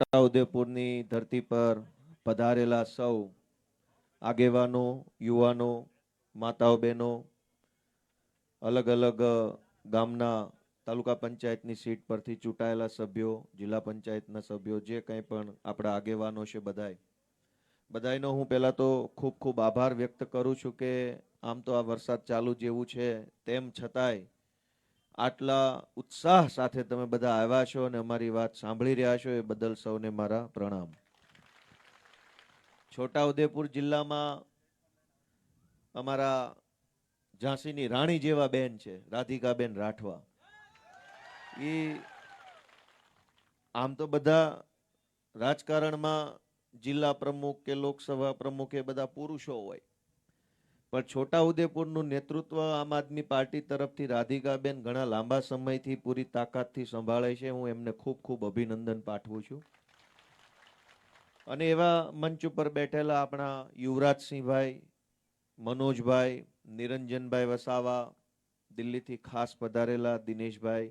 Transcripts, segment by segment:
છોટાઉદેપુરની ધરતી પર પધારેલા સૌ આગેવાનો, યુવાનો, માતાઓ, બહેનો, અલગ અલગ ગામના તાલુકા પંચાયતની સીટ પરથી ચૂંટાયેલા સભ્યો, જિલ્લા પંચાયતના સભ્યો, જે કંઈ પણ આપણા આગેવાનો છે બધાયનો હું પહેલા તો ખૂબ ખૂબ આભાર વ્યક્ત કરું છું કે આમ તો આ વરસાદ ચાલુ જેવું છે તેમ છતાંય આટલા ઉત્સાહ સાથે તમે બધા આવ્યા છો અને અમારી વાત સાંભળી રહ્યા છો, એ બદલ સૌને મારા પ્રણામ. છોટાઉદેપુર જિલ્લામાં અમારા ઝાંસીની રાણી જેવા બેન છે, રાધિકાબેન રાઠવા. એ આમ તો બધા રાજકારણમાં જિલ્લા પ્રમુખ કે લોકસભા પ્રમુખ એ બધા પુરુષો હોય, પણ છોટાઉદેપુરનું નેતૃત્વ આમ આદમી પાર્ટી તરફથી રાધિકાબેન ઘણા લાંબા સમયથી પૂરી તાકાતથી સંભાળે છે. હું એમને ખૂબ ખૂબ અભિનંદન પાઠવું છું. અને એવા મંચ ઉપર બેઠેલા આપણા યુવરાજસિંહભાઈ, મનોજભાઈ, નિરંજનભાઈ વસાવા, દિલ્હીથી ખાસ પધારેલા દિનેશભાઈ,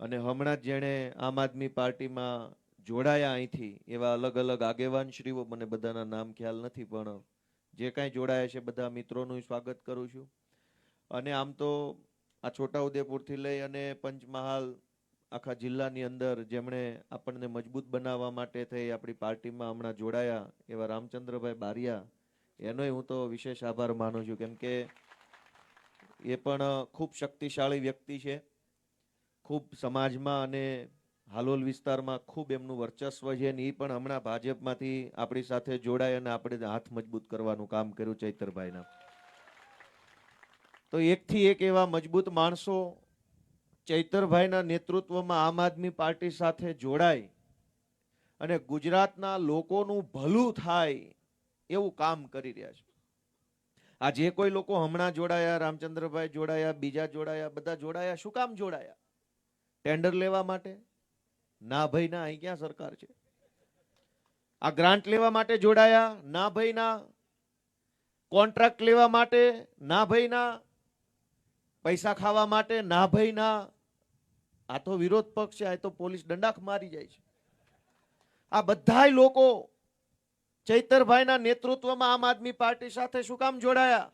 અને હમણાં જ જેણે આમ આદમી પાર્ટીમાં જોડાયા અહીંથી એવા અલગ અલગ આગેવાનશ્રીઓ, મને બધાના નામ ખ્યાલ નથી, પણ જે કાંઈ જોડાયા છે બધા મિત્રોનું સ્વાગત કરું છું. અને આમ તો આ છોટાઉદેપુરથી લઈ અને પંચમહાલ આખા જિલ્લાની અંદર જેમણે આપણને મજબૂત બનાવવા માટે થઈ આપણી પાર્ટીમાં હમણાં જોડાયા એવા રામચંદ્રભાઈ બારિયા, એનોય હું તો વિશેષ આભાર માનું છું, કેમ કે એ પણ ખૂબ શક્તિશાળી વ્યક્તિ છે. ખૂબ સમાજમાં અને હાલોલ વિસ્તારમાં ખૂબ એમનું વર્ચસ્વ છે, અને એ પણ હમણાં ભાજપમાંથી આપણી સાથે જોડાય અને આપણે હાથ મજબૂત કરવાનું કામ કર્યું ચૈતરભાઈના. તો એકથી એક એવા મજબૂત માણસો ચૈતરભાઈના નેતૃત્વમાં આમ આદમી પાર્ટી સાથે જોડાય અને ગુજરાતના લોકોનું ભલું થાય એવું કામ કરી રહ્યા છે. આ જે કોઈ લોકો હમણાં જોડાયા, રામચંદ્રભાઈ જોડાયા, બીજા જોડાયા, બધા જોડાયા, શું કામ જોડાયા? ટેન્ડર લેવા માટે? ના ભાઈ ના, અહીં ક્યાં સરકાર છે? આ ગ્રાન્ટ લેવા માટે જોડાયા? ના ભાઈ ના. કોન્ટ્રાક્ટ લેવા માટે? ના ભાઈ ના. પૈસા ખાવા માટે? ના ભાઈ ના. આ તો વિરોધ પક્ષ છે, આ તો પોલીસ દંડાક મારી જાય છે. આ બધા લોકો ચૈતરભાઈના નેતૃત્વમાં આમ આદમી પાર્ટી સાથે શું કામ જોડાયા?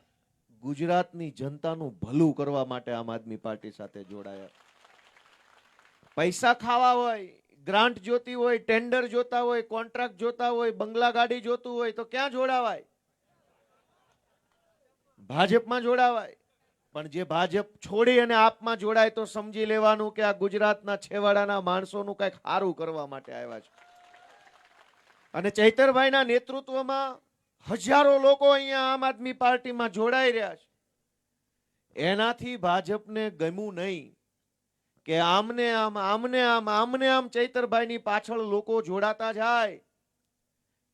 ગુજરાતની જનતાનું ભલું કરવા માટે આમ આદમી પાર્ટી સાથે જોડાયા. પૈસા ખાવા હોય, ગ્રાન્ટ જોતી હોય, ટેન્ડર જોતા હોય, કોન્ટ્રાક્ટ જોતા હોય, બંગલા ગાડી જોતું હોય તો ક્યાં જોડાવાય? ભાજપમાં જોડાવાય. પણ જે ભાજપ છોડી અને આપમાં જોડાય તો સમજી લેવાનું કે આ ગુજરાતના છેવાડાના માણસોનું કંઈક સારું કરવા માટે આવ્યા છે. અને ચૈતરભાઈના નેતૃત્વમાં હજારો લોકો અહીંયા આમ આદમી પાર્ટીમાં જોડાઈ રહ્યા છે. એનાથી ભાજપને ગમ્યું નહીં કે આમને આમ ચૈતરભાઈની પાછળ લોકો જોડાતા જાય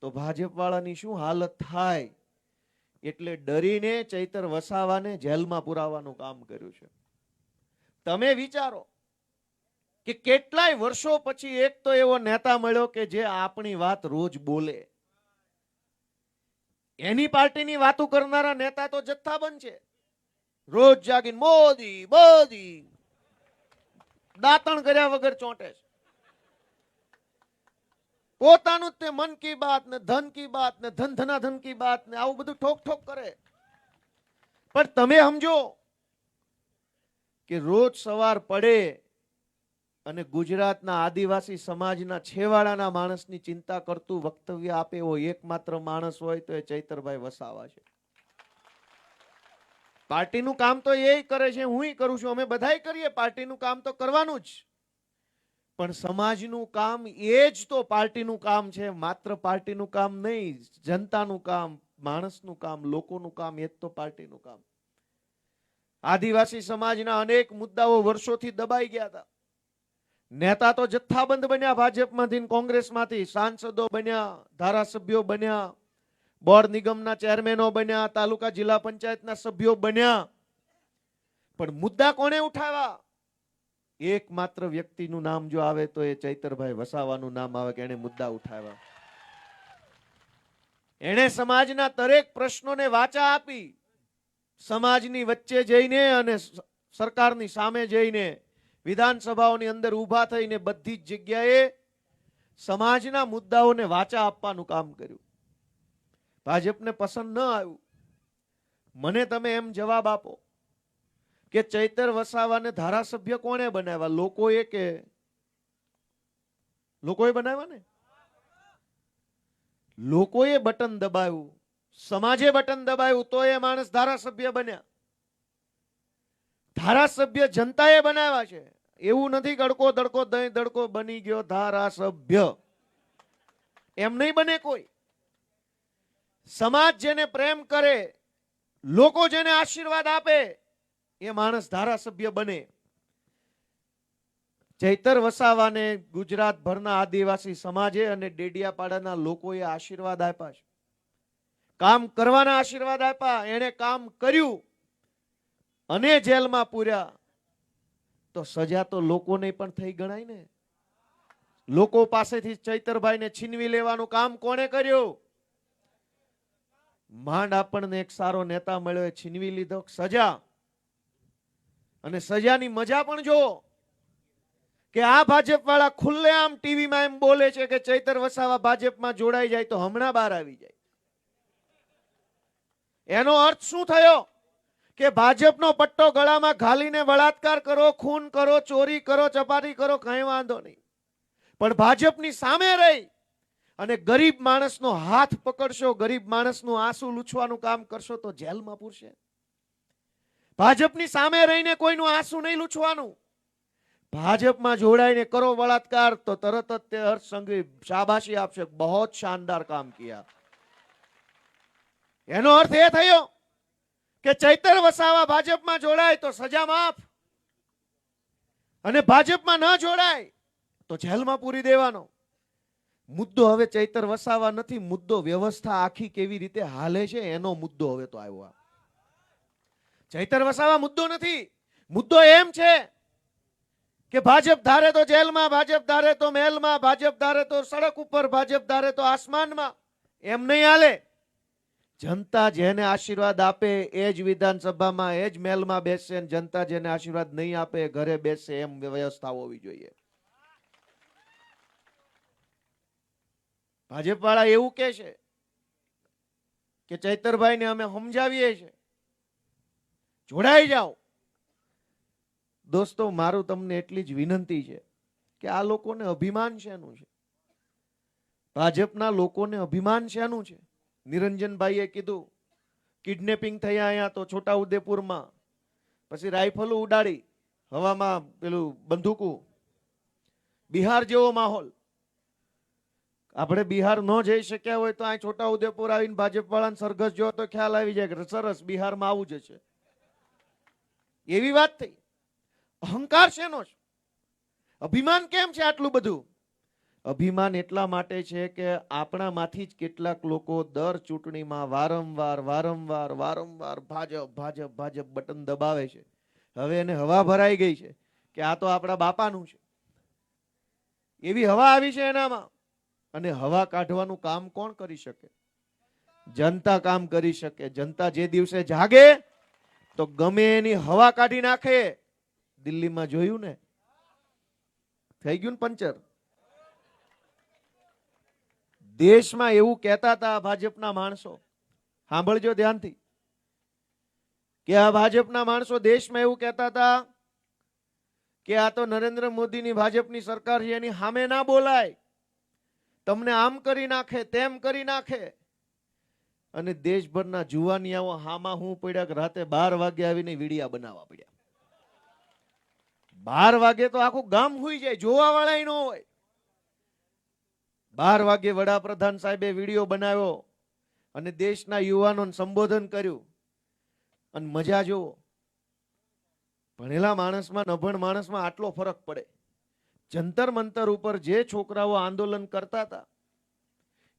તો ભાજપ વાળાની શું હાલત થાય, એટલે ડરીને ચૈતર વસાવાને જેલમાં પુરાવાનું કામ કર્યું છે. તમે વિચારો કે કેટલાય વર્ષો પછી એક તો એવો નેતા મળ્યો કે જે આપણી વાત રોજ બોલે. એની પાર્ટીની વાતો કરનારા નેતા તો જથ્થાબંધ છે. રોજ જાગીને મોદી મોદી દાંતણ કર્યા વગર ચોંટે છે. પોતાનું તે મન કી બાત ને ધન કી બાત ને ધન કી બાત ને આવું બધું ઠોક ઠોક કરે. પણ તમે સમજો કે રોજ સવાર પડે અને ગુજરાતના આદિવાસી સમાજના છેવાડાના માણસની ચિંતા કરતું વક્તવ્ય આપે એવો એકમાત્ર માણસ હોય તો એ ચૈતરભાઈ વસાવા છે. પાર્ટીનું કામ તો એ કરે છે, હું કરું છું, અમે બધાય કરીએ. પાર્ટીનું કામ તો કરવાનું જ, પણ સમાજનું કામ એ જ તો પાર્ટીનું કામ છે. માત્ર પાર્ટીનું કામ નહીં, જનતાનું કામ, માણસનું કામ, લોકોનું કામ, એ જ તો પાર્ટીનું કામ. આદિવાસી સમાજના અનેક મુદ્દાઓ વર્ષોથી દબાઈ ગયા હતા. નેતા તો જથ્થાબંધ બન્યા, ભાજપમાંથી, કોંગ્રેસમાંથી, સાંસદો બન્યા, ધારાસભ્યો બન્યા, બોર્ડ નિગમના ચેરમેનો બન્યા, તાલુકા જિલ્લા પંચાયતના સભ્યો બન્યા, પણ મુદ્દા કોણે ઉઠાવ્યા? એકમાત્ર વ્યક્તિનું નામ જો આવે તો એ ચૈતરભાઈ વસાવાનું નામ આવે કે એને મુદ્દા ઉઠાવ્યા. એને સમાજના દરેક પ્રશ્નોને વાચા આપી, સમાજની વચ્ચે જઈને અને સરકારની સામે જઈને વિધાનસભાઓની અંદર ઊભા થઈને બધી જ જગ્યાએ સમાજના મુદ્દાઓને વાચા આપવાનું કામ કર્યું. ભાજપને પસંદ ન આવ્યું. મને તમે એમ જવાબ આપો કે ચૈતર વસાવાને ધારાસભ્ય કોણે બનાવ્યા? લોકોએ કે લોકોએ બનાવ્યા ને? લોકોએ બટન દબાવ્યું, સમાજે બટન દબાવ્યું તો એ માણસ ધારાસભ્ય બન્યા. ધારાસભ્ય જનતાએ બનાવ્યા છે. એવું નથી ગડકો દડકો દહીં દડકો બની ગયો ધારાસભ્ય. એમ નહીં બને કોઈ. સમાજ જેને પ્રેમ કરે, લોકો જેને આશીર્વાદ આપે, એ માણસ ધારાસભ્ય બને. ચૈતર વસાવાને ગુજરાતભરના આદિવાસી સમાજે અને ડેડિયાપાડાના લોકોએ આશીર્વાદ આપ્યા છે. કામ કરવાના આશીર્વાદ આપ્યા. એને કામ કર્યું અને જેલમાં પૂર્યા તો સજા તો લોકોને પણ થઈ ગણાય ને. લોકો પાસેથી ચૈતરભાઈને છીનવી લેવાનું કામ કોણે કર્યું? માંડ આપણને એક સારો નેતા મળ્યો, છીનવી લીધો સજા. અને સજાની મજા પણ જો કે આ ભાજપ વાળા ખુલ્લેઆમ ટીવીમાં એમ બોલે છે કે ચૈતર વસાવા ભાજપમાં જોડાઈ જાય તો હમણાં બહાર આવી જાય. એનો અર્થ શું થયો? કે ભાજપનો પટ્ટો ગળામાં ઘાલીને બળાત્કાર કરો, ખૂન કરો, ચોરી કરો, ચપાટી કરો, કઈ વાંધો નહીં, પણ ભાજપની સામે રહી અને ગરીબ માણસનો હાથ પકડશો, ગરીબ માણસનું આંસુ લૂછવાનું કામ કરશો તો જેલમાં પૂરશે. ભાજપની સામે રહીને કોઈનું આંસુ નહીં લૂછવાનું. ભાજપમાં જોડાઈને કરો બળાત્કાર તો તરત જ તે હર્ષ સંઘવી શાબાશી આપશે, બહોત શાનદાર કામ કિયા. એનો અર્થ એ થયો કે ચૈતર વસાવા ભાજપમાં જોડાય તો સજા માફ, અને ભાજપમાં ન જોડાય તો જેલમાં પૂરી દેવાનો. મુદ્દો હવે ચૈતર વસાવા નથી, મુદ્દો વ્યવસ્થા આખી કેવી રીતે હાલે છે એનો મુદ્દો હવે તો આવ્યો. ચૈતર વસાવા મુદ્દો નથી. મુદ્દો એમ છે કે ભાજપ ધારે તો જેલમાં, ભાજપ ધારે તો મહેલમાં, ભાજપ ધારે તો સડક ઉપર, ભાજપ ધારે તો આસમાનમાં. એમ નહીં હાલે. જનતા જેને આશીર્વાદ આપે એ જ વિધાનસભામાં, એ જ મહેલમાં બેસશે, જનતા જેને આશીર્વાદ નહીં આપે એ ઘરે બેસશે. એમ વ્યવસ્થા હોવી જોઈએ. ભાજપ વાળા એવું કે છે કે ચૈતરભાઈને અમે સમજાવીએ છીએ, જોડાઈ જાઓ. દોસ્તો, મારું તમને એટલી જ વિનંતી છે કે આ લોકોને અભિમાન શેનું છે? ભાજપના લોકોને અભિમાન શેનું છે? નિરંજનભાઈએ કીધું કિડનેપિંગ થયા અહીંયા તો છોટાઉદેપુરમાં, પછી રાઇફલો ઉડાડી હવામાં, પેલું બંદૂકો. બિહાર જેવો માહોલ. આપણે બિહાર ન જઈ શક્યા હોય તો આ છોટાઉદેપુર આવીને ભાજપ વાળાને સરઘસ જો તો ખ્યાલ આવી જાય કે સરસ બિહારમાં આવું જ છે. એવી વાત થઈ. અહંકાર શેનો છે? અભિમાન કેમ છે આટલું બધું? અભિમાન એટલા માટે છે કે આપણામાંથી જ કેટલાક લોકો દર ચૂંટણીમાં વારંવાર ભાજપ ભાજપ ભાજપ બટન દબાવે છે. હવે એને હવા ભરાઈ ગઈ છે કે આ તો આપણા બાપાનું છે. એવી હવા આવી છે એનામાં. અને હવા કાઢવાનું કામ કોણ કરી શકે? જનતા કામ કરી શકે. જનતા જે દિવસે જાગે તો ગમે એની હવા કાઢી નાખે. દિલ્હીમાં જોયું ને, થઈ ગયું ને પંચર. દેશમાં એવું કહેતા હતા ભાજપના માણસો, સાંભળજો ધ્યાનથી, કે આ ભાજપના માણસો દેશમાં એવું કહેતા હતા કે આ તો નરેન્દ્ર મોદીની ભાજપની સરકાર છે, એની સામે ના બોલાય, તમને આમ કરી નાખે, તેમ કરી નાખે. અને દેશભરના જુવાનિયાઓ હામાં હું પડ્યા કે રાતે 12 વાગે આવીને વિડિયા બનાવવા પડ્યા. 12 વાગે તો આખું ગામ હુઈ જાય, જોવા વાળા ન હોય. 12 વાગે વડાપ્રધાન સાહેબે વિડીયો બનાવ્યો અને દેશના યુવાનોને સંબોધન કર્યું. અને મજા જોવો, ભણેલા માણસમાં નભણ માણસમાં આટલો ફરક પડે. જંતર મંતર ઉપર જે છોકરાઓ આંદોલન કરતા હતા,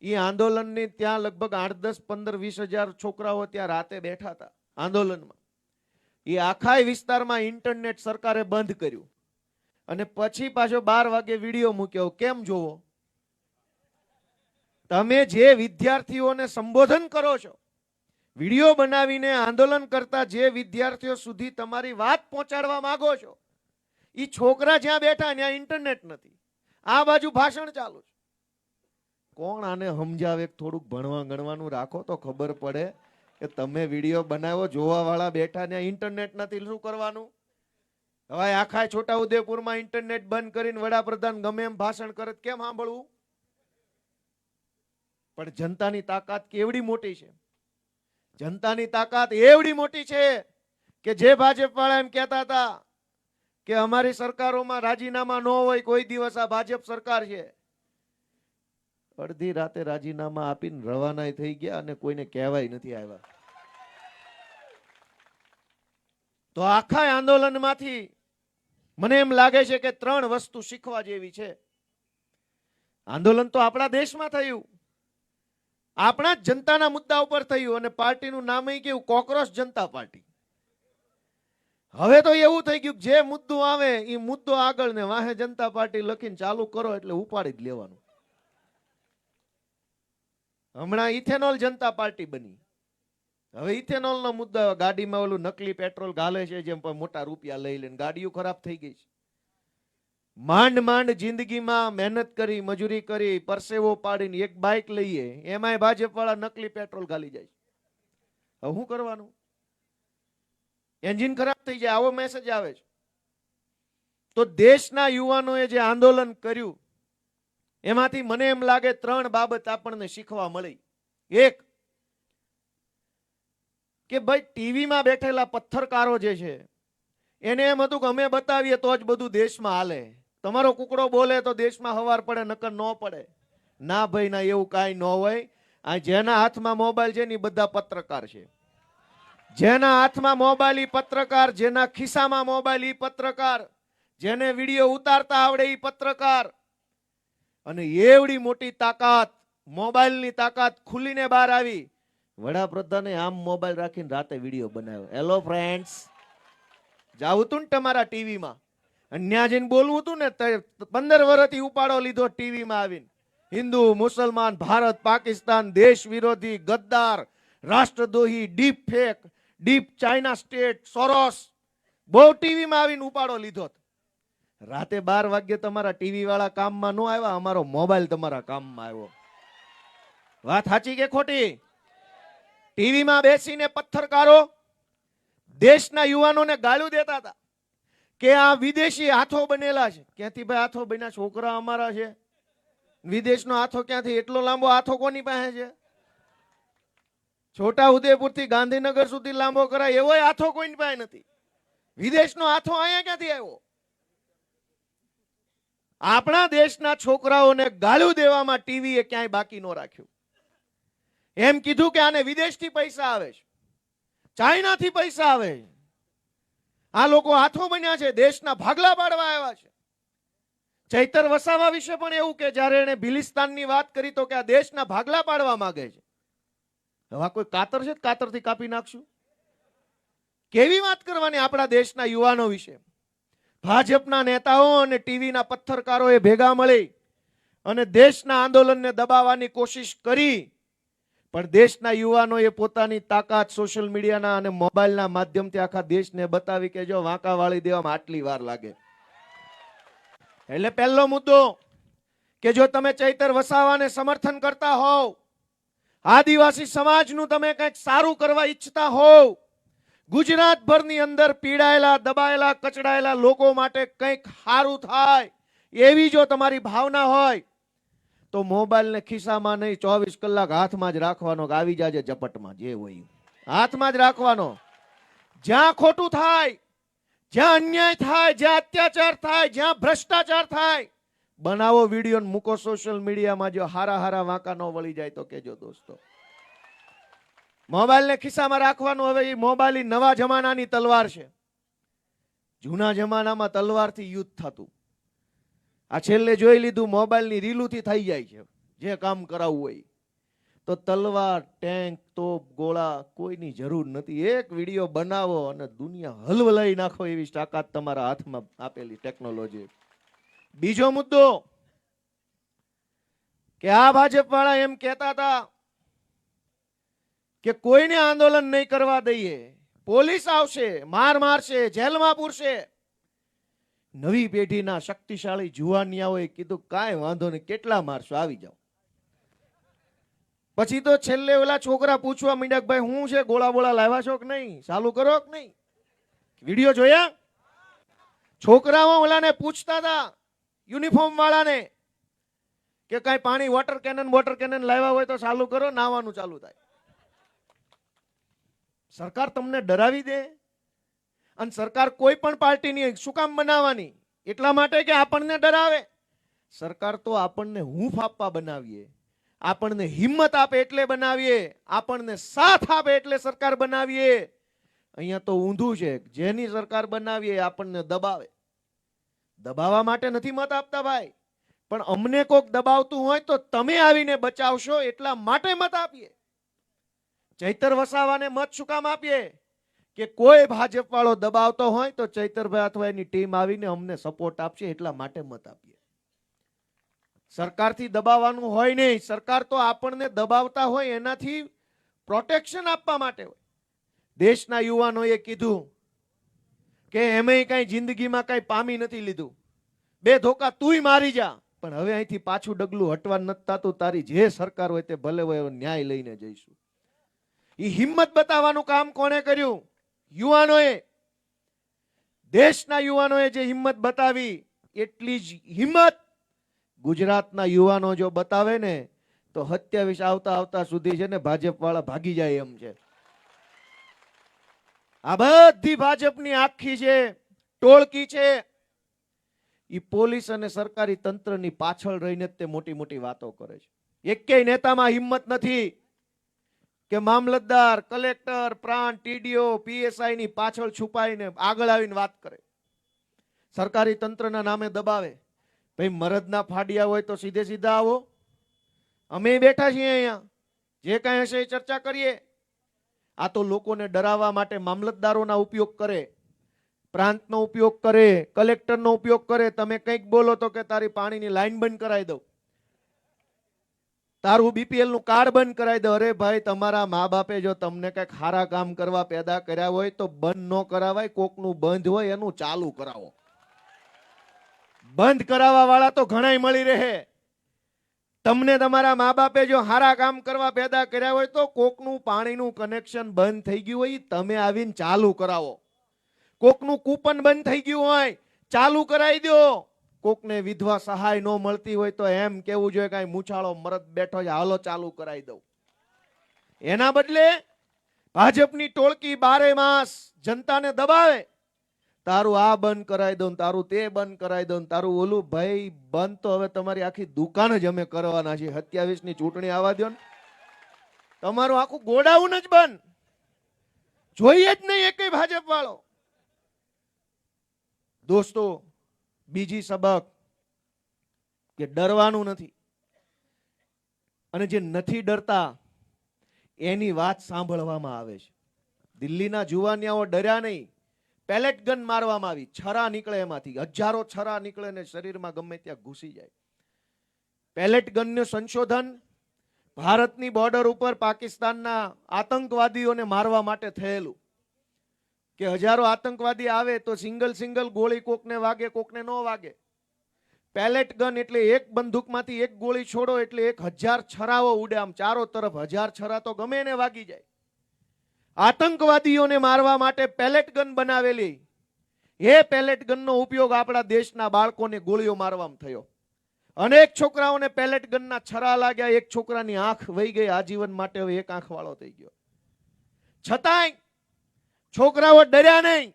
એ આંદોલનની ત્યાં લગભગ 8, 10, 15, 20 હજાર છોકરાઓ ત્યાં રાતે બેઠા હતા આંદોલનમાં. એ આખા વિસ્તારમાં ઇન્ટરનેટ સરકારે બંધ કર્યું અને પછી પાછો 12 વાગે વિડીયો મૂક્યો. કેમ જોવો? તમે જે વિદ્યાર્થીઓને સંબોધન કરો છો, વિડીયો બનાવીને આંદોલન કરતા જે વિદ્યાર્થીઓ સુધી તમારી વાત પહોંચાડવા માંગો છો, એ છોકરા જ્યાં બેઠા ત્યાં ઇન્ટરનેટ નથી, આ બાજુ ભાષણ ચાલુ છે. કોણ આને સમજાવે? થોડુંક ભણવા ગણવાનું રાખો તો ખબર પડે કે તમે વિડીયો બનાવ્યો, જોવા વાળા બેઠા ને ઇન્ટરનેટ નથી, શું કરવાનું? હવે આખા છોટાઉદેપુરમાં ઇન્ટરનેટ બંધ કરીને વડાપ્રધાન ગમે એમ ભાષણ કરે કેમ સાંભળવું? પણ જનતાની તાકાત કેવડી મોટી છે. જનતાની તાકાત એવડી મોટી છે કે જે ભાજપ વાળા એમ કહેતા હતા કે અમારી સરકારોમાં રાજીનામા ન હોય, કોઈ દિવસ આ ભાજપ સરકાર છે, અડધી રાતે રાજીનામા આપીને રવાના થઈ ગયા અને કોઈને કહેવાય નથી આવ્યા. તો આખા આંદોલનમાંથી મને એમ લાગે છે કે 3 વસ્તુ શીખવા જેવી છે. આંદોલન તો આપણા દેશમાં થયું, આપણા જ જનતાના મુદ્દા ઉપર થયું અને પાર્ટીનું નામ કેવું? કોકરોચ જનતા પાર્ટી. હવે તો એવું થઈ ગયું જે મુદ્દો આવે એ મુદ્દો આગળ ને વાહે જનતા પાર્ટી લખીને ચાલુ કરો એટલે ઉપાડી જ લેવાનું. હમણાં ઇથેનોલ જનતા પાર્ટી બની. હવે ઇથેનોલ નો મુદ્દો, ગાડીમાં ઓલું નકલી પેટ્રોલ ગાલે છે, જેમ મોટા રૂપિયા લઈ લઈને ગાડીઓ ખરાબ થઈ ગઈ છે. માંડ માંડ જિંદગીમાં મહેનત કરી, મજૂરી કરી, પરસેવો પાડીને એક બાઇક લઈએ, એમાંય ભાજપ વાળા નકલી પેટ્રોલ ગાલી જાય. હવે શું કરવાનું? એન્જિન ખરાબ થઈ જાય, આવો મેસેજ આવે છે. તો દેશના યુવાનોએ જે આંદોલન કર્યું એમાંથી મને એમ લાગે 3 બાબત આપણને શીખવા મળી. એક, કે ભાઈ ટીવીમાં બેઠેલા પત્રકારો જે છે એને એમ હતું કે અમે બતાવીએ તો જ બધું દેશમાં હાલે. તમારો કુકડો બોલે તો દેશમાં હવાર પડે, નકર ન પડે. ના ભાઈ ના, એવું કાંઈ ન હોય. આ જેના હાથમાં મોબાઈલ છે ને બધા પત્રકાર છે. જેના હાથમાં મોબાઈલ ઈ પત્રકાર, જેના ખિસ્સામાં મોબાઈલ ઈ પત્રકાર, જેને વિડીયો ઉતારતા આવડે ઈ પત્રકાર. અને એવડી મોટી તાકાત, મોબાઈલની તાકાત ખુલીને બહાર આવી. વડાપ્રધાને આમ મોબાઈલ રાખીને રાતે વિડીયો બનાવ્યો. હેલો ફ્રેન્ડ્સ, જાવું તું ને તમારા ટીવીમાં, ત્યાં જઈને બોલવું હતું ને, 15 વર્ષથી ઉપાડો લીધો ટીવીમાં આવીને. હિન્દુ, મુસલમાન, ભારત, પાકિસ્તાન, દેશ વિરોધી, ગદ્દાર, રાષ્ટ્રદ્રોહી, deep fake, deep China state, Soros, બહુ ટીવીમાં આવીને ઉપાડો લીધો. રાતે 12 વાગ્યે તમારા ટીવી વાળા કામમાં ન આવ્યા, અમારો મોબાઈલ તમારા કામમાં આવ્યો. વાત સાચી કે ખોટી? ટીવીમાં બેસીને પત્રકારો દેશના યુવાનોને ગાળું દેતા હતા કે આ વિદેશી હાથો બનેલા છે. ક્યાંથી ભાઈ હાથો બન્યા? છોકરા અમારા છે. વિદેશનો હાથો ક્યાંથી? એટલો લાંબો હાથો કોની પાસે છે? છોટા ઉદેપુર થી ગાંધીનગર સુધી લાંબો કરાય એવો હાથો કોઈની પાસે નથી. વિદેશનો હાથો અહીંયા ક્યાંથી આવ્યો? આપણા દેશના છોકરાઓને ગાળું દેવામાં ટીવીએ ક્યાંય બાકી ન રાખ્યું. એમ કીધું કે આને વિદેશથી પૈસા આવે છે, ચાઇનાથી પૈસા આવે છે. આ લોકો હાથો બન્યા છે, દેશના ભાગલા પાડવા આવ્યા છે. ચૈતર વસાવા વિશે પણ એવું કે જ્યારે એને ભિલિસ્તાનની વાત કરી તો કે આ દેશના ભાગલા પાડવા માંગે છે. હવે કોઈ કાતર છે, કાતરથી કાપી નાખશું. કેવી વાત કરવાની આપણા દેશના યુવાનો વિશે? ભાજપના નેતાઓ અને ટીવીના પત્રકારોએ ભેગા મળી અને દેશના આંદોલનને દબાવવાની કોશિશ કરી, પણ દેશના યુવાનોએ પોતાની તાકાત સોશિયલ મીડિયાના અને મોબાઈલના માધ્યમથી આખા દેશને બતાવી કે જો વાંકા વાળી દેવામાં આટલી વાર લાગે. એટલે પહેલો મુદ્દો કે જો તમે ચૈતર વસાવાને સમર્થન કરતા હોવ, આદિવાસી સમાજનું તમે કંઈક સારું કરવા ઈચ્છતા હોવ, ગુજરાતભરની અંદર પીડાયેલા, દબાયેલા, કચડાયેલા લોકો માટે કંઈક સારું થાય એવી જો તમારી ભાવના હોય તો મોબાઈલને ખિસ્સામાં નહીં, 24 કલાક હાથમાં જ રાખવાનો. આવી જાજે ઝપટમાં, જે હોય હાથમાં જ રાખવાનો. જ્યાં ખોટું થાય, જ્યાં અન્યાય થાય, જ્યાં અત્યાચાર થાય, જ્યાં ભ્રષ્ટાચાર થાય, બનાવો વિડીયો ને મૂકો સોશિયલ મીડિયામાં. જો હારા હારા વાંકા ન વળી જાય તો કેજો દોસ્તો. મોબાઈલને ખિસ્સામાં રાખવાનું. હવે એ મોબાઈલ નવા જમાનાની તલવાર છે. જૂના જમાનામાં તલવારથી યુદ્ધ થતું. આ છેલ્લે જોઈ લીધું મોબાઈલની રીલુથી થઈ જાય છે. જે કામ કરાવવું હોય તો તલવાર, ટેન્ક, તોપ, ગોળા કોઈની જરૂર નથી. એક વિડીયો બનાવો અને દુનિયા હલવલાઈ નાખો એવી તાકાત તમારા હાથમાં આપેલી ટેકનોલોજી. બીજો મુદ્દો કે આ ભાજપ વાળા એમ કહેતા હતા કે કોઈને આંદોલન નહીં કરવા દઈએ, પોલીસ આવશે, માર મારશે, જેલમાં પૂરશે. નવી પેઢીના શક્તિશાળી જુવાનિયાઓએ કીધું કાંઈ વાંધો નહીં, કેટલા મારશો, આવી જાઓ. પછી તો છેલ્લે ઓલા છોકરા પૂછવા માંડ્યા કે ભાઈ શું છે, ગોળા બોળા લાવ્યા છો કે નહીં, ચાલુ કરો કે નહીં? વિડીયો જોયા? છોકરાઓ ઓલાને પૂછતા હતા યુનિફોર્મ વાળાને કે કઈ પાણી વોટર કેનન લાવ્યા હોય તો ચાલુ કરો, નાવાનું ચાલુ થાય. સરકાર તમને ડરાવી દે. અને સરકાર કોઈ પણ પાર્ટીની શું કામ બનાવવાની? એટલા માટે કે આપણને ડરાવે. સરકાર તો આપણને હૂંફ આપવા બનાવીએ, આપણને હિંમત આપે એટલે બનાવીએ, આપણને સાથ આપે એટલે સરકાર બનાવીએ. અહીંયા તો ઊંધું છે, જેની સરકાર બનાવીએ આપણને દબાવે. દબાવવા માટે નથી મત આપતા ભાઈ, પણ અમને કોક દબાવતું હોય તો તમે આવીને બચાવશો એટલા માટે મત આપીએ. ચૈતર વસાવાને મત શું કામ આપીએ? કે કોઈ ભાજપ વાળો દબાવતો હોય તો ચૈતરભાઈ અથવા એની ટીમ આવીને અમને સપોર્ટ આપશે એટલા માટે મત આપીએ. સરકારથી દબાવવાનું હોય નહીં. સરકાર તો આપણને દબાવતા હોય એનાથી પ્રોટેક્શન આપવા માટે હોય. દેશના યુવાનોએ કીધું કે એમેય કઈ જિંદગીમાં કઈ પામી નથી લીધું, 2 ધોકા તુંય મારી જા, પણ હવે અહીંથી પાછું ડગલું હટવા નથી થતું. તારી જે સરકાર હોય તે ભલે હોય, ન્યાય લઈને જઈશું. એ હિંમત બતાવવાનું કામ કોણે કર્યું? યુવાનોએ. દેશના યુવાનોએ જે હિંમત બતાવી એટલી જ હિંમત ગુજરાતના યુવાનો જો બતાવે ને તો 27 આવતા સુધી છે ને ભાજપ વાળા ભાગી જાય એમ છે. આ બધી ભાજપની આખી છે ટોળકી છે, એ પોલીસ અને સરકારી તંત્રની પાછળ રહીને તે મોટી મોટી વાતો કરે છે. એકેય નેતામાં હિંમત નથી કે મામલતદાર, કલેક્ટર, પ્રાંત, ટીડીઓ, પીએસઆઈ ની પાછળ છુપાઈને આગળ આવીને વાત કરે, સરકારી તંત્રના નામે દબાવે. ભાઈ મરદના ફાડિયા હોય તો સીધે સીધા આવો, અમે બેઠા છીએ અહીંયા, જે કાંઈ હશે એ ચર્ચા કરીએ. આ તો લોકોને ડરાવવા માટે મામલતદારોના ઉપયોગ કરે, પ્રાંતનો ઉપયોગ કરે, કલેક્ટરનો ઉપયોગ કરે. તમે કંઈક બોલો તો કે તારી પાણીની લાઈન બંધ કરાવી દઉં, તારું બીપીએલ નું કાર્ડ બંધ કરાવી દો. અરે ભાઈ, તમારા મા બાપે જો તમને કઈક સારા કામ કરવા પેદા કર્યા હોય તો બંધ ન કરાવાય. કોકનું બંધ હોય એનું ચાલુ કરાવો. બંધ કરાવવા વાળા તો ઘણાય મળી રહે. તમને તમારા મા બાપે જો સારા કામ કરવા પેદા કર્યા હોય તો કોકનું પાણીનું કનેક્શન બંધ થઈ ગયું હોય તમે આવીને ચાલુ કરાવો. કોકનું કૂપન બંધ થઈ ગયું હોય ચાલુ કરાવી દો. કોકને વિધવા સહાય ન મળતી હોય તો એમ કેવું જોઈએ કઈ મૂછાળો મરદ બેઠો છે, હાલો ચાલુ કરાવી દઉં. એના બદલે ભાજપની ટોળકી 12 માસ જનતાને દબાવે. તારું આ બંધ કરાવી દઉં, તારું તે બંધ કરાવી દઉં, તારું ઓલું. ભાઈ બંધ તો હવે તમારી આખી દુકાન જ અમે કરવાના છીએ. 27 ની ચૂંટણી આવવા દો ને, તમારું આખું ગોડાઉન જ બંધ. જોઈએ જ નહીં એકેય ભાજપ વાળો. દોસ્તો, બીજી સબક કે ડરવાનું નથી. અને જે નથી ડરતા એની વાત સાંભળવામાં આવે છે. દિલ્હીના જુવાનિયાઓ ડર્યા નહીં. પેલેટ ગન મારવામાં આવી, છરા નીકળે એમાંથી, હજારો છરા નીકળે ને શરીરમાં ગમે ત્યાં ઘૂસી જાય. પેલેટ ગનનું સંશોધન ભારતની બોર્ડર ઉપર પાકિસ્તાનના આતંકવાદીઓને મારવા માટે થયેલું. કે હજારો આતંકવાદી આવે તો સિંગલ ગોળી કોકને વાગે, કોકને ન વાગે. પેલેટ ગન એટલે એક બંદૂકમાંથી એક ગોળી છોડો એટલે 1000 છરાઓ ઉડે. આમ ચારો તરફ 1000 છરા તો ગમે એને વાગી જાય. આતંકવાદીઓને મારવા માટે પેલેટ ગન બનાવેલી. એ પેલેટ ગનનો ઉપયોગ આપણા દેશના બાળકોને ગોળીઓ મારવામાં થયો. અનેક છોકરાઓને પેલેટ ગનના છરા લાગ્યા. એક છોકરાની આંખ વહી ગઈ આજીવન માટે, હવે એક આંખ વાળો થઈ ગયો. છતાંય છોકરાઓ ડર્યા નહીં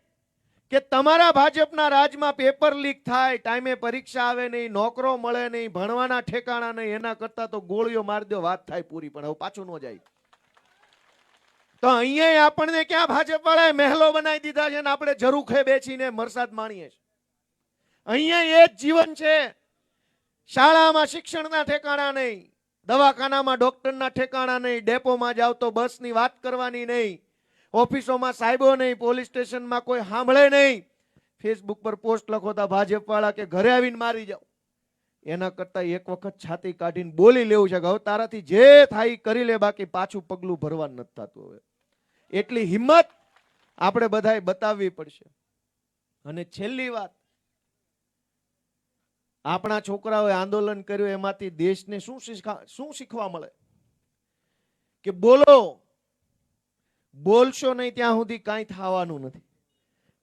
કે તમારા ભાજપના રાજમાં પેપર લીક થાય, ટાઈમે પરીક્ષા આવે નહીં, નોકરો મળે નહીં, ભણવાના ઠેકાણા નહીં, એના કરતા તો ગોળીઓ મારી દો, વાત થાય પૂરી. પણ હવે પાછું ન જાય. તો અહીંયા આપણને ક્યાં ભાજપ વાળાએ મહેલો બનાવી દીધા છે ને આપણે ઝરૂખે બેસીને વરસાદ માણીએ છીએ. અહીંયા એ જ જીવન છે. શાળામાં શિક્ષણના ઠેકાણા નહીં, દવાખાનામાં ડોક્ટરના ઠેકાણા નહીં, ડેપોમાં જાવ તો બસની વાત કરવાની નહીં, ઓફિસોમાં સાહેબો નહીં, પોલીસ સ્ટેશનમાં કોઈ સાંભળે નહીં. ફેસબુક પર પોસ્ટ લખો તો ભાજપ વાળા કે ઘરે આવીને મારી જાવ. એના કરતા એક વખત છાતી કાઢીને બોલી લેવું છે કે હવે તારાથી જે થાય કરી લે, બાકી પાછું પગલું ભરવાનું નથી થતું. હવે એટલી હિંમત આપણે બધાએ બતાવવી પડશે. અને છેલ્લી વાત, આપણા છોકરાઓએ આંદોલન કર્યું એમાંથી દેશને શું શીખવા મળે? કે બોલો, બોલશો નહીં ત્યાં સુધી કાંઈ થવાનું નથી.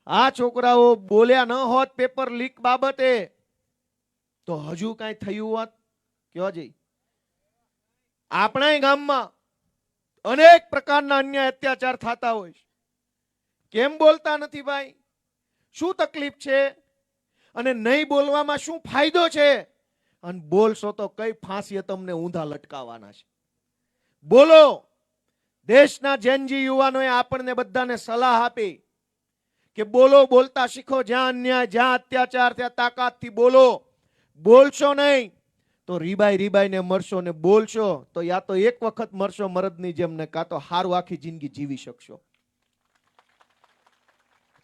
આ છોકરાઓ બોલ્યા ન હોત પેપર લીક બાબતે તો હજુ કાંઈ થયું હોત? કયો જઈ આપણા ગામમાં અનેક પ્રકારના અન્ય અત્યાચાર થતા હોય છે. કેમ બોલતા નથી ભાઈ? શું તકલીફ છે? અને નહીં બોલવામાં શું ફાયદો છે? અને બોલશો તો કઈ ફાંસીએ તમને ઊંધા લટકાવવાના છે. બોલો. દેશના જેનજી યુવાનોએ આપણને બધાને સલાહ આપી કે બોલો, બોલતા શીખો. જ્યાં અન્યાય, જ્યાં અત્યાચાર, ત્યાં તાકાતથી બોલો. બોલશો નહીં તો રીબાઈને મરશો, ને બોલશો તો યા તો એક વખત મરશો મરદની જેમ, ને કાં તો હારું આખી જિંદગી જીવી શકશો.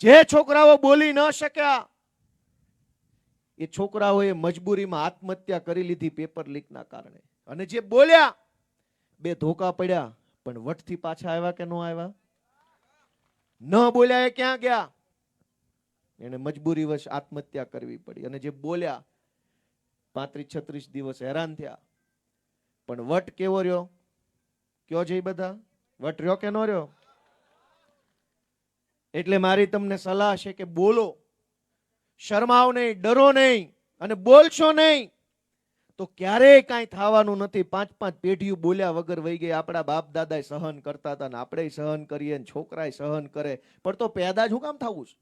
જે છોકરાઓ બોલી ન શક્યા એ છોકરાઓએ મજબૂરીમાં આત્મહત્યા કરી લીધી પેપર લીકના કારણે. અને જે બોલ્યા બે ધોકા પડ્યા, પણ વટથી પાછા આવ્યા કે ન આવ્યા? ન બોલ્યા એ ક્યાં ગયા? એને મજબૂરીવશ આત્મહત્યા કરવી પડી. અને જે બોલ્યા 35-36 દિવસ હેરાન થયા, પણ વટ કેવો રહ્યો? કયો છે બધા? વટ રહ્યો કે ન રહ્યો? એટલે મારી તમને સલાહ છે કે બોલો, શરમાવ નહીં, ડરો નહીં, અને બોલશો નહીં તો ક્યારેય કાંઈ થવાનું નથી. 5-5 પેઢીઓ બોલ્યા વગર વહી ગઈ. આપણા બાપ દાદા સહન કરતા હતા ને આપણે સહન કરીએ, છોકરાએ સહન કરે, પણ તો પેદા જ શું કામ થવું છે?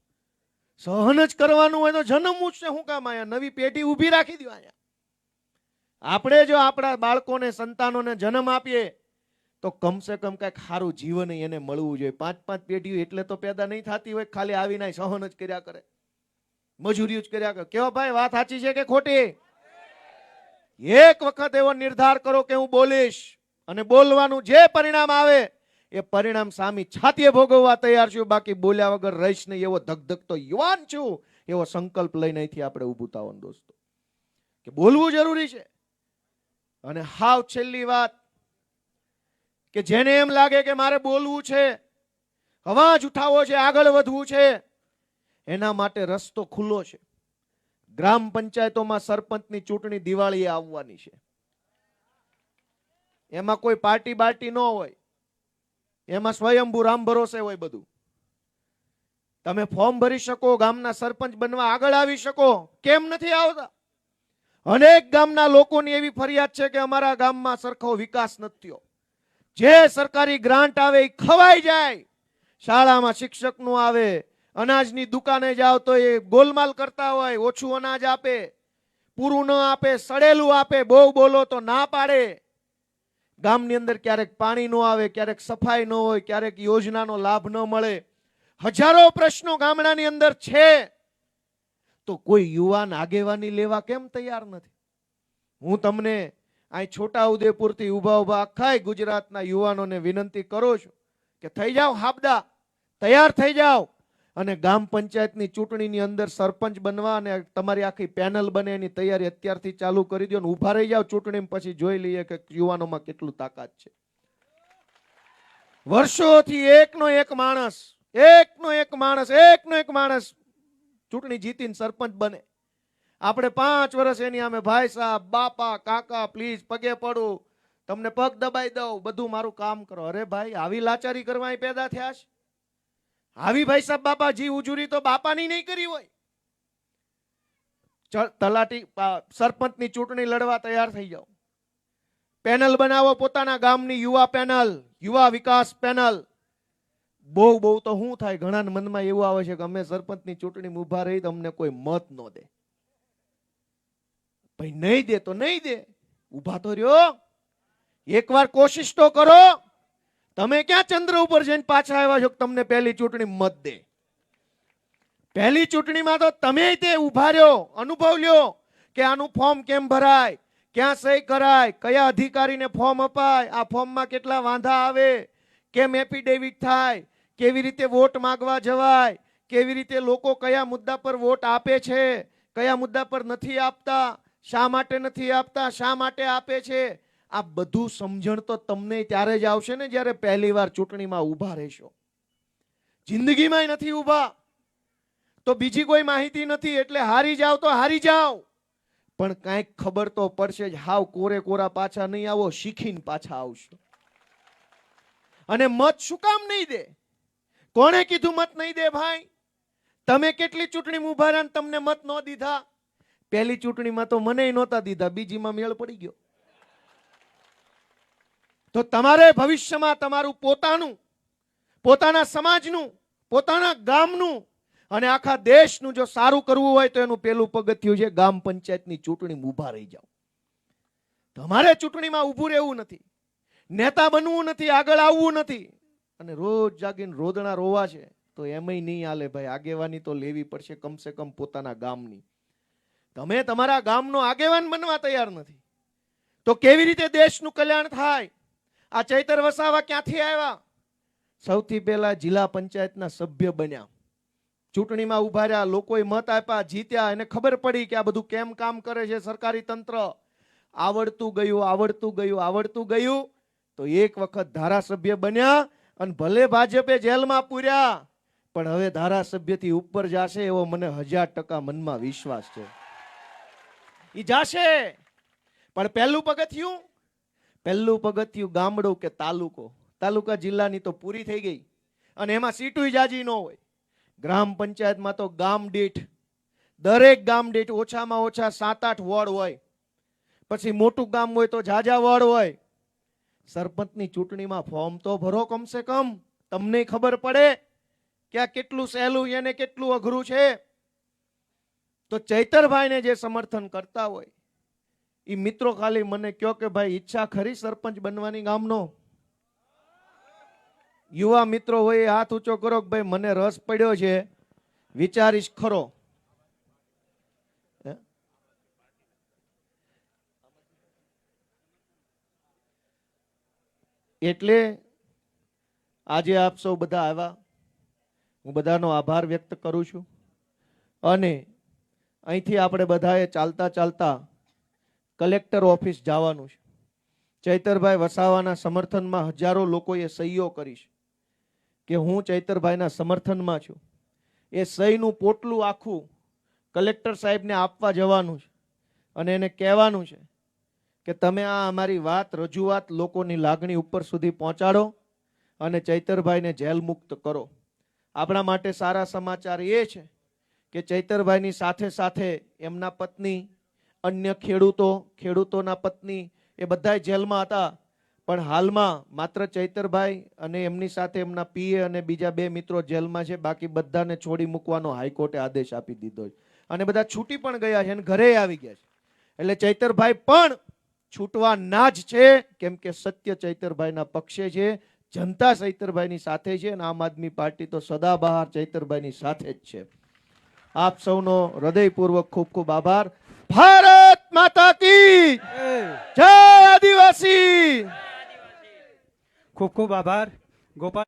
સહન જ કરવાનું હોય તો જન્મવું જ છે. શું કામ અહીંયા નવી પેઢી ઊભી રાખી દો? અહીંયા આપણે જો આપણા બાળકોને, સંતાનોને જન્મ આપીએ તો કમસે કમ કઈક સારું જીવન એને મળવું જોઈએ. 5-5 પેઢીઓ એટલે તો પેદા નહીં થતી હોય, ખાલી આવીને સહન જ કર્યા કરે, મજૂરી જ કર્યા કરે. કેવો ભાઈ, વાત સાચી છે કે ખોટી? એક વખત એવો નિર્ધાર કરો કે હું બોલીશ, અને બોલવાનું જે પરિણામ આવે એ પરિણામ સામી છાતીએ ભોગવવા તૈયાર છું. બાકી બોલ્યા વગર રહીશ નહીં એવો ધગધગતો યુવાન છું, એવો સંકલ્પ લઈને અહીંથી આપણે ઊભું થવાનું દોસ્તો, કે બોલવું જરૂરી છે. અને હાવ છેલ્લી વાત, કે જેને એમ લાગે કે મારે બોલવું છે, અવાજ ઉઠાવવો છે, આગળ વધવું છે, એના માટે રસ્તો ખુલ્લો છે. ગ્રામ પંચાયતોમાં સરપંચની ચૂંટણી દિવાળીએ આવવાની છે. એમાં કોઈ પાર્ટી બાર્ટી ન હોય, એમાં સ્વયંભૂ રામ ભરોસે હોય બધું. તમે ફોર્મ ભરી શકો, ગામના સરપંચ બનવા આગળ આવી શકો. કેમ નથી આવતા? અનેક ગામના લોકોની એવી ફરિયાદ છે કે અમારા ગામમાં સરખો વિકાસ નથી થયો. જે સરકારી ગ્રાન્ટ આવે એ ખવાઈ જાય. શાળામાં શિક્ષક નું આવે, અનાજની દુકાને જાવ તો એ ગોલમાલ કરતા હોય, ઓછું અનાજ આપે, પૂરું ન આપે, સડેલું આપે, બહુ બોલો તો ના પાડે. ગામની અંદર ક્યારેક પાણી ન આવે, ક્યારેક સફાઈ ન હોય, ક્યારેક યોજનાનો લાભ ન મળે. હજારો પ્રશ્નો ગામડાની અંદર છે, તો કોઈ યુવાન આગેવાની લેવા કેમ તૈયાર નથી? હું તમને અહીં છોટાઉદેપુરથી ઉભા આખા ગુજરાતના યુવાનોને વિનંતી કરું છું કે થઈ જાઓ હાબદા, તૈયાર થઈ જાઓ, અને ગામ પંચાયતની ચૂંટણીની અંદર સરપંચ બનવા અને તમારી આખી પેનલ બને એની તૈયારી અત્યારથી ચાલુ કરી દો, અને ઉભા રહી જાઓ ચૂંટણી પછી જોઈ લઈએ કે યુવાનોમાં કેટલું તાકાત છે. વર્ષોથી એકનો એક માણસ ચૂંટણી જીતીને સરપંચ બને. આપણે 5 વર્ષ એની અમે ભાઈ સાહેબ, બાપા, કાકા, પ્લીઝ પગે પડું, તમને પગ દબાઈ દઉં, બધું મારું કામ કરો. અરે ભાઈ, આવી લાચારી કરવા પેદા થયા છે? આવી ભાઈ સાહેબ બાપા જી ઉજુરી તો બાપાની નહીં કરી હોય. તલાટી સરપંચની ચૂંટણી લડવા તૈયાર થઈ જાઓ. પેનલ બનાવો, પોતાના ગામની યુવા પેનલ, યુવા વિકાસ પેનલ. બહુ તો શું થાય, ઘણા મનમાં એવું આવે છે કે અમે સરપંચની ચૂંટણીમાં ઉભા રહી તો અમને કોઈ મત ન દે. ભાઈ નહીં દે તો નહીં દે, ઉભા તો રહ્યો, એકવાર કોશિશ તો કરો. તમે ક્યાં ચંદ્ર ઉપર જઈને પાછા આવ્યા છો તમને પહેલી ચૂંટણી મત દે? પહેલી ચૂંટણીમાં તો તમે તે ઉભા રહ્યો, અનુભવ લ્યો કે આનું ફોર્મ કેમ ભરાય, ક્યાં સહી કરાય, કયા અધિકારીને ફોર્મ અપાય, આ ફોર્મમાં કેટલા વાંધા આવે, કેમ એફિડેવિટ થાય, કેવી રીતે વોટ માંગવા જવાય, કેવી રીતે લોકો કયા મુદ્દા પર વોટ આપે છે, કયા મુદ્દા પર નથી આપતા, શા માટે નથી આપતા, શા માટે આપે છે. આ બધું સમજણ તો તમને ત્યારે જ આવશે ને જ્યારે પહેલી વાર ચૂંટણીમાં ઉભા રહેશો. જિંદગીમાં નથી ઉભા તો બીજી કોઈ માહિતી નથી, એટલે હારી જાવ તો હારી જાવ, પણ કાંઈક ખબર તો પડશે જ. હાવ કોરે કોરા પાછા નહીં આવો, શીખીને પાછા આવશો. અને મત શું કામ નહીં દે? કોણે કીધું મત નહીં દે ભાઈ? તમે કેટલી ચૂંટણીમાં ઉભા રહ્યા ને તમને મત ન દીધા? પહેલી ચૂંટણીમાં તો મને નહોતા દીધા, બીજીમાં મેળ પડી ગયો. તો તમારે ભવિષ્યમાં તમારું પોતાનું, પોતાના સમાજનું, પોતાના ગામનું અને આખા દેશનું જો સારું કરવું હોય તો એનું પહેલું પગથિયું છે ગ્રામ પંચાયતની ચૂંટણીમાં ઊભા રહી જાઓ. તમારે ચૂંટણીમાં ઊભું રહેવું નથી, નેતા બનવું નથી, આગળ આવવું નથી, અને રોજ જાગીને રોદણા રોવા છે તો એમય નહીં હાલે ભાઈ. આગેવાની તો લેવી પડશે, કમસે કમ પોતાના ગામની. તમે તમારા ગામનો આગેવાન બનવા તૈયાર નથી તો કેવી રીતે દેશનું કલ્યાણ થાય? આ ચૈતર વસાવા ક્યાંથી આવ્યા? સૌથી પહેલા જિલ્લા પંચાયતના સભ્ય બન્યા, ચૂંટણીમાં ઉભા રહ્યા, લોકોએ મત આપ્યા, જીત્યા. એને ખબર પડી કે આ બધું કેમ કામ કરે છે સરકારી તંત્ર. આવડતું ગયું તો એક વખત ધારાસભ્ય બન્યા અને ભલે ભાજપે જેલમાં પૂર્યા પણ હવે ધારાસભ્યથી ઉપર જશે એવો મને 1000% મનમાં વિશ્વાસ છે. ઈ જાશે. પણ પહેલું પગથિયું ગામડું કે તાલુકો. તાલુકા જિલ્લાની તો પૂરી થઈ ગઈ અને એમાં સીટું જાજી ન હોય. ગ્રામ પંચાયતમાં તો ગામ દીઠ, દરેક ગામ દીઠ ઓછામાં ઓછા 7-8 વોર્ડ હોય, પછી મોટું ગામ હોય તો જાજા વોર્ડ હોય. સરપંચની ચૂંટણીમાં ફોર્મ તો ભરો કમસે કમ, તમને ખબર પડે કે આ કેટલું સહેલું એને કેટલું અઘરું છે. તો ચૈતરભાઈને જે સમર્થન કરતા હોય એ મિત્રો ખાલી મને કહો કે ભાઈ ઈચ્છા ખરી સરપંચ બનવાની ગામનો? યુવા મિત્રો હોય હાથ ઊંચો કરો કે ભાઈ મને રસ પડ્યો છે, વિચારીશ ખરો. એટલે આજે આપ સૌ બધા આવ્યા, હું બધાનો આભાર વ્યક્ત કરું છું. અને અહીંથી આપણે બધાએ ચાલતા ચાલતા કલેક્ટર ઓફિસ જવાનું છે. ચૈતરભાઈ વસાવાના સમર્થનમાં હજારો લોકોએ સહીઓ કરી છે કે હું ચૈતરભાઈના સમર્થનમાં છું. એ સહીનું પોટલું આખું કલેક્ટર સાહેબને આપવા જવાનું છે અને એને કહેવાનું છે કે તમે આ અમારી વાત, રજૂઆત લોકોની લાગણી ઉપર સુધી પહોંચાડો અને ચૈતરભાઈને જેલ મુક્ત કરો. આપણા માટે સારા સમાચાર એ છે કે ચૈતરભાઈની સાથે સાથે એમના પત્ની, અન્ય ખેડૂતોના પત્ની એ બધા જેલમાં હતા. પણ હાલમાં માત્ર ચૈતરભાઈ અને એમની સાથે એમના પીએ અને બીજા 2 મિત્રો જેલમાં છે. બાકી બધાને છોડી મૂકવાનો હાઈકોર્ટે આદેશ આપી દીધો છે અને બધા છૂટી પણ ગયા છે અને ઘરે આવી ગયા છે. એટલે ચૈતરભાઈ પણ છૂટવા ના જ છે, કેમ કે સત્ય ચૈતરભાઈના પક્ષે છે, જનતા ચૈતરભાઈની સાથે છે અને આમ આદમી પાર્ટી તો સદાબહાર ચૈતરભાઈની સાથે જ છે. આપ સૌનો હૃદયપૂર્વક ખૂબ ખૂબ આભાર. ભારત માતા કી જય. આદિવાસી. ખૂબ ખૂબ આભાર ગોપાલ.